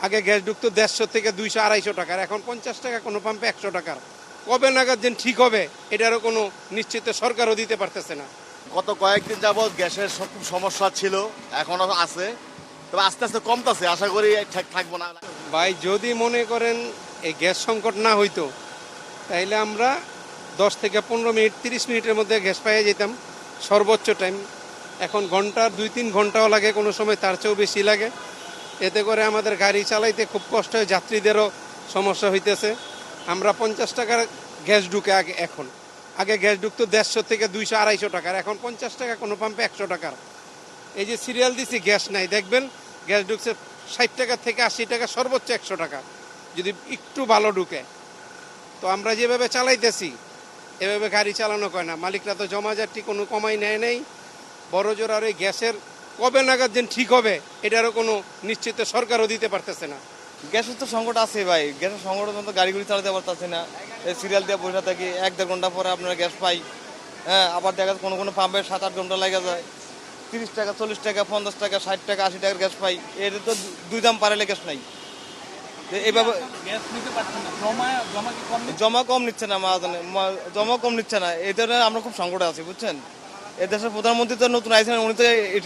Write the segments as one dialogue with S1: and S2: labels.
S1: আগে গ্যাস ঢুকতো 150 থেকে 200 250 টাকার, এখন 50 টাকা, কোনো পাম্পে 100 টাকার। কবে নাগাদ যেন ঠিক হবে এটারও কোনো নিশ্চিত সরকারও দিতে পারতেছে না।
S2: গত কয়েকদিন যাবৎ গ্যাসের খুব সমস্যা ছিল, এখনো আছে, তবে আস্তে আস্তে কমতেছে, আশা করি থাকবো না।
S1: ভাই যদি মনে করেন এই গ্যাস সংকট না হইতো তাইলে আমরা 10 থেকে 15 মিনিট 30 মিনিটের মধ্যে গ্যাস পাইয়ে যেতাম সর্বোচ্চ টাইম। এখন ঘন্টার 2-3 ঘন্টাও লাগে, কোনো সময় তার চেয়েও বেশি লাগে। এতে করে আমাদের গাড়ি চালাইতে খুব কষ্ট হয়, যাত্রীদেরও সমস্যা হইতেছে। আমরা 50 টাকার গ্যাস ঢুকে আগে গ্যাস ঢুকতো 150 থেকে 200 250 টাকার, এখন 50 টাকা, কোনো পাম্পে 100 টাকার। এই যে সিরিয়াল দিছি গ্যাস নাই, দেখবেন গ্যাস ঢুকছে 60 টাকা থেকে 80 টাকা, সর্বোচ্চ 100 টাকা যদি একটু ভালো ঢুকে। তো আমরা যেভাবে চালাইতেছি এভাবে গাড়ি চালানো হয় না। মালিকরা তো জমাজাটি কোনো কমাই নেয় নেই। বড় জোর আর এই গ্যাসের কবে নাগাদ যেন ঠিক হবে এটারও কোনো নিশ্চিত সরকারও দিতে পারতেছে না।
S3: গ্যাসের তো সংকট আছে ভাই, গ্যাসের সংকটের মতো গাড়িগুলি চালাতে পারতেছে না। এই সিরিয়াল দিয়ে বসে থাকি, 1-1.5 ঘন্টা পরে আপনারা গ্যাস পাই। হ্যাঁ, আবার দেখা যাচ্ছে কোনো পাম্পে 7-8 ঘন্টা লেগে যায়। 30 টাকা, 40 টাকা, 50 টাকা, 60 টাকা, 80 টাকার গ্যাস পাই। এর তো দুই দাম পারেলে গ্যাস নাই। এইভাবে জমা কম নিচ্ছে না, জমা কম নিচ্ছে না, এই ধরনের আমরা খুব সংকটে আছি, বুঝছেন। এই দেশের প্রধানমন্ত্রী তো নতুন আইসেন, উনি তো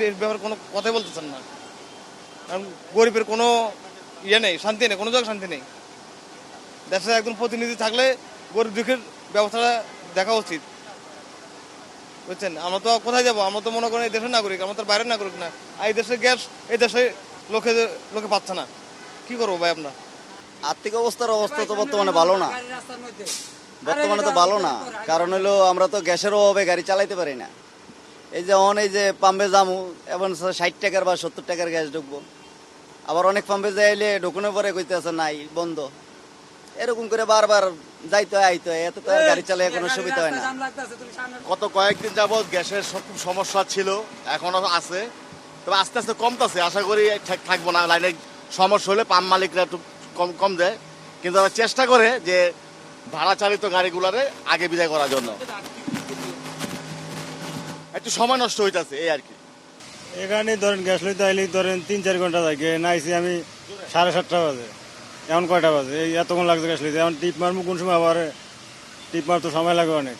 S3: এর ব্যাপারে কোনো কথাই বলতেছেন না। কারণ গরিবের কোনো নেই, শান্তি নেই, কোনো জায়গায় শান্তি নেই। দেশের একজন প্রতিনিধি থাকলে গরিব দুঃখের ব্যবস্থাটা দেখা উচিত, বুঝছেন। আমরা তো কোথায় যাবো? আমরা তো মনে করেন এই দেশের নাগরিক, আমরা তো বাইরের নাগরিক না। আর এই দেশের গ্যাস এই দেশে লোকে পাচ্ছে না, কি করবো ভাই? আপনার
S4: আর্থিক অবস্থা তো বর্তমানে ভালো না, কারণ হলো আমরা তো গ্যাসের অভাবে গাড়ি চালাইতে পারি না। এই যে পাম্পে যামু, এবং 60 টাকার বা 70 টাকার গ্যাস ঢুকবো, আবার অনেক পাম্পে যাইলে ঢুকুনের পরে কইতে আছে নাই, বন্ধ। এরকম করে বারবার যাইতে হয় আইতে হয়, এত তো আর গাড়ি চালায় কোনো সুবিধা হয় না।
S2: গত কয়েকদিন যাবৎ গ্যাসের খুব সমস্যা ছিল, এখনো আছে, তবে আস্তে আস্তে কমতেছে, আশা করি থাকবো না। লাইনের সমস্যা হলে পাম্প মালিকরা একটু কম দেয়, কিন্তু আমরা চেষ্টা করে যে ভাড়া চালিত গাড়িগুলারে আগে বিদায় করার জন্য। একটু সময় নষ্ট হইতেছে এই আর কি।
S5: এখানে ধরেন গ্যাস লইতে আইলে ধরেন 3-4 ঘন্টা লাগে, নাইছি আমি 7:30 বাজে, এখন কয়টা বাজে? এই এতক্ষণ লাগছে গ্যাস লইতে। এখন টিপ মারবো কোন সময়, আবার টিপ মার তো সময় লাগে অনেক,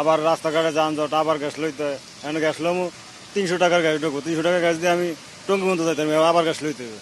S5: আবার রাস্তাঘাটে যানজট, আবার গ্যাস লইতে হয়। এখন গ্যাস লমু 300 টাকার গ্যাস ঢুকবো, 300 টাকার গ্যাস দিয়ে আমি টঙ্গি পর্যন্ত যাইতাম, আবার গ্যাস লইতে হবে।